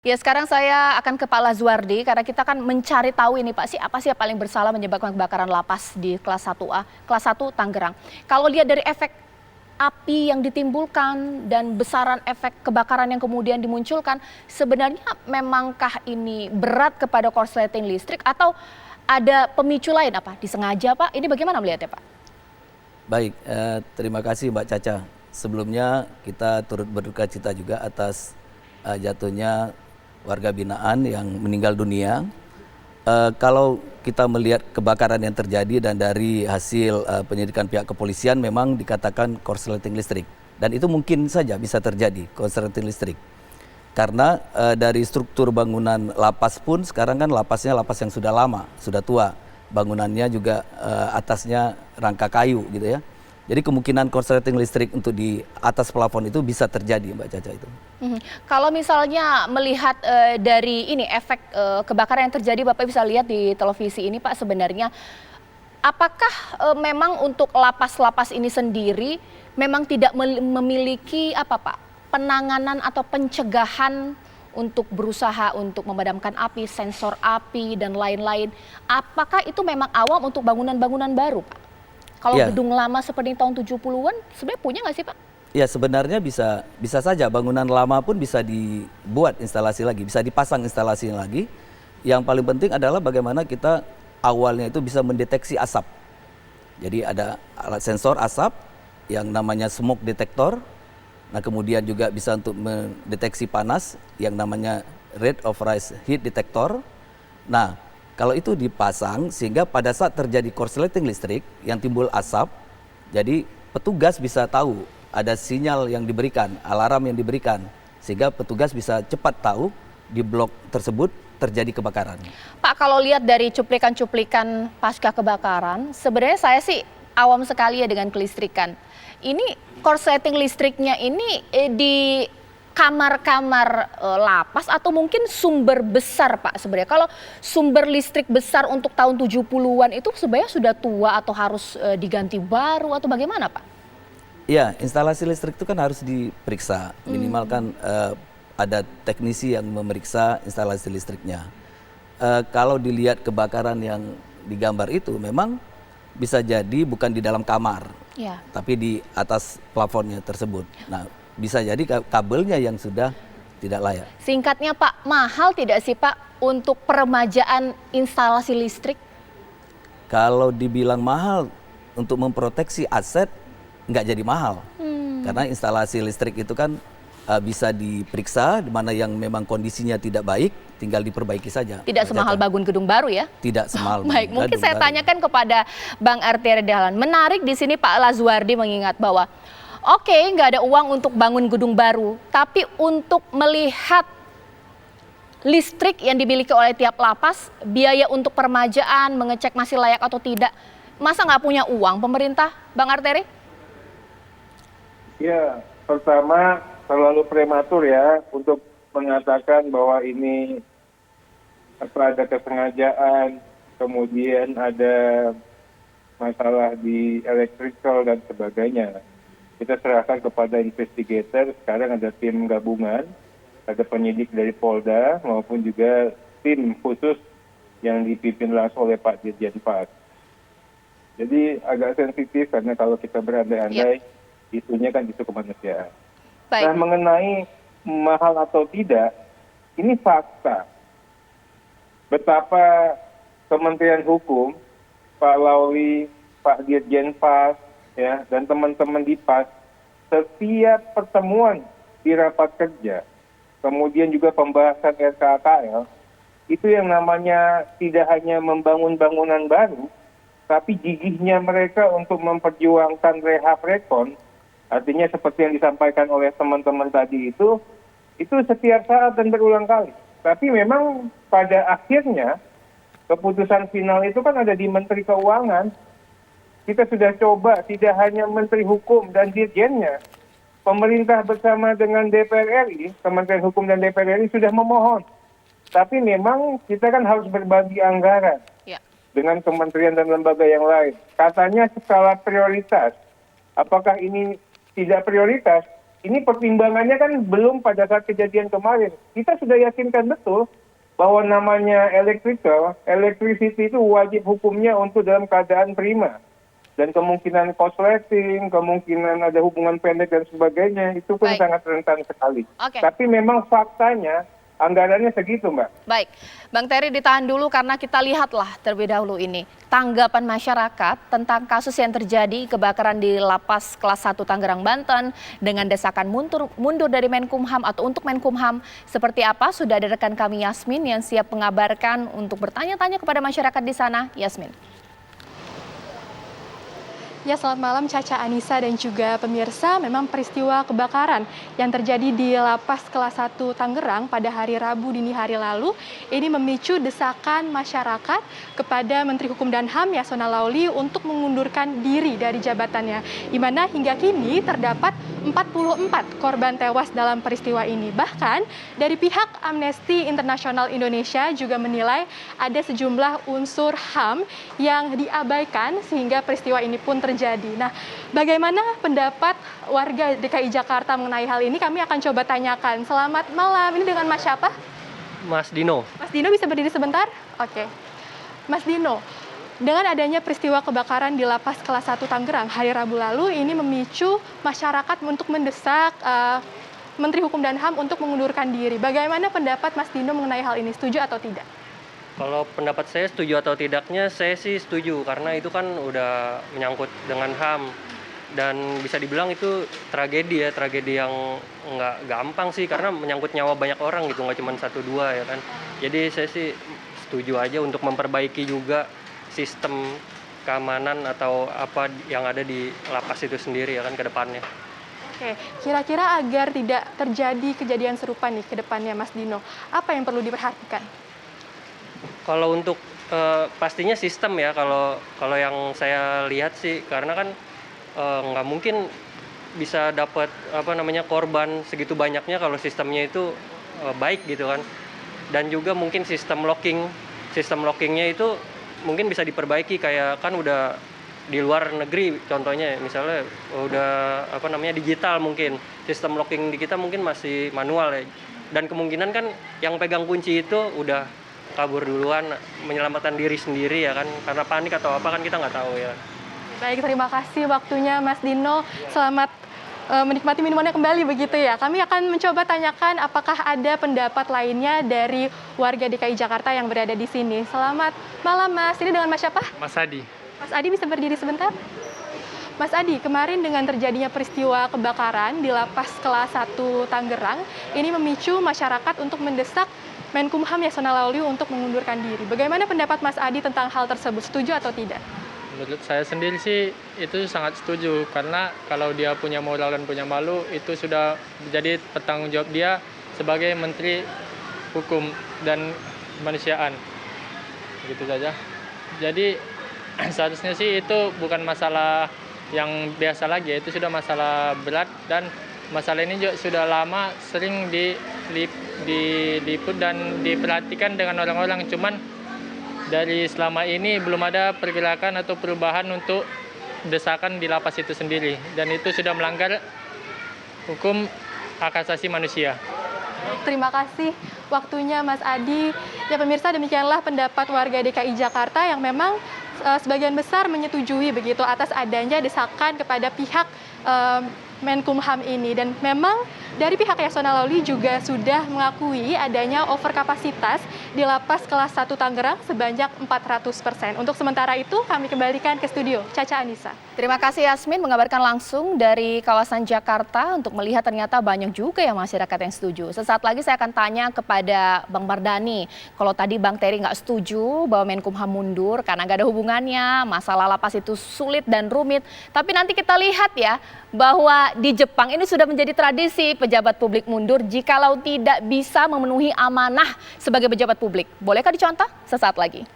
Ya, sekarang saya akan ke Pak Lazuardi karena kita kan mencari tahu ini Pak, apa sih yang paling bersalah menyebabkan kebakaran lapas di kelas 1A, kelas 1 Tangerang. Kalau lihat dari efek api yang ditimbulkan dan besaran efek kebakaran yang kemudian dimunculkan, sebenarnya memangkah ini berat kepada korsleting listrik atau ada pemicu lain apa? Disengaja Pak? Ini bagaimana melihatnya Pak? Baik, terima kasih Mbak Caca. Sebelumnya kita turut berduka cita juga atas jatuhnya warga binaan yang meninggal dunia. Kalau kita melihat kebakaran yang terjadi dan dari hasil penyelidikan pihak kepolisian memang dikatakan korsleting listrik. Dan itu mungkin saja bisa terjadi korsleting listrik. Karena dari struktur bangunan lapas pun sekarang kan lapasnya lapas yang sudah lama, sudah tua. Bangunannya juga atasnya rangka kayu gitu ya. Jadi kemungkinan korsleting listrik untuk di atas plafon itu bisa terjadi Mbak Caca itu. Kalau misalnya melihat dari ini efek kebakaran yang terjadi, Bapak bisa lihat di televisi ini Pak, sebenarnya apakah memang untuk lapas-lapas ini sendiri memang tidak memiliki apa Pak, penanganan atau pencegahan untuk berusaha untuk memadamkan api, sensor api dan lain-lain. Apakah itu memang awam untuk bangunan-bangunan baru Pak? Kalau Ya. gedung lama seperti tahun 70-an sebenarnya punya nggak sih Pak? Ya sebenarnya bisa saja bangunan lama pun bisa dibuat instalasi lagi, bisa dipasang instalasi lagi. Yang paling penting adalah bagaimana kita awalnya itu bisa mendeteksi asap. Jadi ada alat sensor asap yang namanya smoke detector. Nah kemudian juga bisa untuk mendeteksi panas yang namanya rate of rise heat detector. Nah kalau itu dipasang sehingga pada saat terjadi korsleting listrik yang timbul asap, jadi petugas bisa tahu ada sinyal yang diberikan, alarm yang diberikan, sehingga petugas bisa cepat tahu di blok tersebut terjadi kebakaran. Pak, kalau lihat dari cuplikan-cuplikan pasca kebakaran, sebenarnya saya sih awam sekali ya dengan kelistrikan. Ini korsleting listriknya ini di kamar-kamar lapas atau mungkin sumber besar Pak sebenarnya. Kalau sumber listrik besar untuk tahun 70-an itu sebenarnya sudah tua atau harus diganti baru atau bagaimana Pak? Ya, instalasi listrik itu kan harus diperiksa, minimal kan ada teknisi yang memeriksa instalasi listriknya. Kalau dilihat kebakaran yang digambar itu memang bisa jadi bukan di dalam kamar, Ya. tapi di atas plafonnya tersebut. Nah, bisa jadi kabelnya yang sudah tidak layak. Singkatnya Pak, mahal tidak sih Pak untuk peremajaan instalasi listrik? Kalau dibilang mahal untuk memproteksi aset nggak jadi mahal, karena instalasi listrik itu kan bisa diperiksa di mana yang memang kondisinya tidak baik, tinggal diperbaiki saja. Tidak semahal bangun gedung baru ya? Tidak semahal. Baik, mungkin gedung saya baru. tanyakan kepada Bang Arteria Dahlan. Menarik di sini Pak Lazuardi mengingat bahwa oke, nggak ada uang untuk bangun gedung baru, tapi untuk melihat listrik yang dimiliki oleh tiap lapas, biaya untuk permajaan, mengecek masih layak atau tidak, masa nggak punya uang pemerintah, Bang Arteri? Ya, pertama terlalu prematur ya untuk mengatakan bahwa ini ada kesengajaan, kemudian ada masalah di electrical dan sebagainya. Kita serahkan kepada investigator, sekarang ada tim gabungan, ada penyidik dari Polda maupun juga tim khusus yang dipimpin langsung oleh Pak Dirjen Pas. Jadi agak sensitif karena kalau kita berandai-andai, isunya kan isu kemanusiaan. Baik. Nah mengenai mahal atau tidak, ini fakta. Betapa Kementerian Hukum, Pak Lauli, Pak Dirjen Pas, ya, dan teman-teman di PAS, setiap pertemuan di rapat kerja, kemudian juga pembahasan RKKL, itu yang namanya tidak hanya membangun bangunan baru, tapi gigihnya mereka untuk memperjuangkan rehab rekon, artinya seperti yang disampaikan oleh teman-teman tadi itu setiap saat dan berulang kali. Tapi memang pada akhirnya keputusan final itu kan ada di Menteri Keuangan. Kita sudah coba tidak hanya Menteri Hukum dan Dirjennya, pemerintah bersama dengan DPR RI, Kementerian Hukum dan DPR RI sudah memohon. Tapi memang kita kan harus berbagi anggaran dengan kementerian dan lembaga yang lain. Katanya skala prioritas. Apakah ini tidak prioritas? ini pertimbangannya kan belum pada saat kejadian kemarin. Kita sudah yakinkan betul bahwa namanya electricity itu wajib hukumnya untuk dalam keadaan prima. Dan kemungkinan korsleting, kemungkinan ada hubungan pendek dan sebagainya, itu pun Baik. sangat rentan sekali. Oke. Tapi memang faktanya, anggarannya segitu, Mbak. Baik, Bang Terry ditahan dulu karena kita lihatlah terlebih dahulu ini tanggapan masyarakat tentang kasus yang terjadi kebakaran di Lapas Kelas 1 Tangerang, Banten dengan desakan mundur dari Menkumham atau untuk Menkumham. Seperti apa? Sudah ada rekan kami Yasmin yang siap mengabarkan untuk bertanya-tanya kepada masyarakat di sana. Yasmin. Ya, selamat malam Caca, Anissa dan juga pemirsa. Memang peristiwa kebakaran yang terjadi di Lapas Kelas 1 Tangerang pada hari Rabu dini hari lalu ini memicu desakan masyarakat kepada Menteri Hukum dan HAM Yasona Laoly untuk mengundurkan diri dari jabatannya. Di mana hingga kini terdapat 44 korban tewas dalam peristiwa ini. Bahkan dari pihak Amnesty International Indonesia juga menilai ada sejumlah unsur HAM yang diabaikan sehingga peristiwa ini pun terjadi. Nah, bagaimana pendapat warga DKI Jakarta mengenai hal ini? Kami akan coba tanyakan. Selamat malam, ini dengan Mas siapa? Mas Dino. Mas Dino bisa berdiri sebentar? Oke. Mas Dino, dengan adanya peristiwa kebakaran di Lapas Kelas 1 Tangerang hari Rabu lalu, ini memicu masyarakat untuk mendesak Menteri Hukum dan HAM untuk mengundurkan diri. Bagaimana pendapat Mas Dino mengenai hal ini? Setuju atau tidak? Kalau pendapat saya setuju atau tidaknya, saya sih setuju karena itu kan udah menyangkut dengan HAM dan bisa dibilang itu tragedi yang nggak gampang sih karena menyangkut nyawa banyak orang gitu, nggak cuma 1-2 ya kan. Jadi saya sih setuju aja untuk memperbaiki juga sistem keamanan atau apa yang ada di lapas itu sendiri ya kan ke depannya. Oke, kira-kira agar tidak terjadi kejadian serupa nih ke depannya Mas Dino, apa yang perlu diperhatikan? Kalau untuk pastinya sistem ya, kalau yang saya lihat sih karena kan nggak mungkin bisa dapat korban segitu banyaknya kalau sistemnya itu baik gitu kan. Dan juga mungkin sistem lockingnya itu mungkin bisa diperbaiki, kayak kan udah di luar negeri contohnya misalnya udah digital, mungkin sistem locking di kita mungkin masih manual ya. Dan kemungkinan kan yang pegang kunci itu udah kabur duluan, menyelamatkan diri sendiri ya kan, karena panik atau apa kan kita nggak tahu ya. Baik, terima kasih waktunya Mas Dino. Selamat menikmati minumannya kembali begitu ya. Kami akan mencoba tanyakan apakah ada pendapat lainnya dari warga DKI Jakarta yang berada di sini. Selamat malam Mas, ini dengan Mas siapa? Mas Adi. Mas Adi bisa berdiri sebentar? Mas Adi, kemarin dengan terjadinya peristiwa kebakaran di Lapas Kelas 1 Tangerang, ini memicu masyarakat untuk mendesak Menkumham Yasona Laoly untuk mengundurkan diri. Bagaimana pendapat Mas Adi tentang hal tersebut? Setuju atau tidak? Menurut saya sendiri sih itu sangat setuju, karena kalau dia punya moral dan punya malu, itu sudah menjadi bertanggung jawab dia sebagai Menteri Hukum dan Kemanusiaan. Begitu saja. Jadi seharusnya sih itu bukan masalah yang biasa lagi, itu sudah masalah berat, dan masalah ini juga sudah lama sering diliput dan diperhatikan dengan orang-orang. Cuman dari selama ini belum ada pergerakan atau perubahan untuk desakan di lapas itu sendiri. Dan itu sudah melanggar hukum hak asasi manusia. Terima kasih waktunya Mas Adi. Ya pemirsa, demikianlah pendapat warga DKI Jakarta yang memang sebagian besar menyetujui begitu atas adanya desakan kepada pihak Menkumham ini. Dan memang dari pihak Yasona Laoly juga sudah mengakui adanya overkapasitas di Lapas Kelas 1 Tangerang sebanyak 400%. Untuk sementara itu kami kembalikan ke studio. Caca, Anissa. Terima kasih Yasmin mengabarkan langsung dari kawasan Jakarta untuk melihat ternyata banyak juga yang masyarakat yang setuju. Sesaat lagi saya akan tanya kepada Bang Mardhani. Kalau tadi Bang Terry nggak setuju bahwa Menkumham mundur karena nggak ada hubungannya, masalah lapas itu sulit dan rumit. Tapi nanti kita lihat ya bahwa di Jepang ini sudah menjadi tradisi pejabat publik mundur jikalau tidak bisa memenuhi amanah sebagai pejabat publik. Bolehkah dicontoh? Sesaat lagi.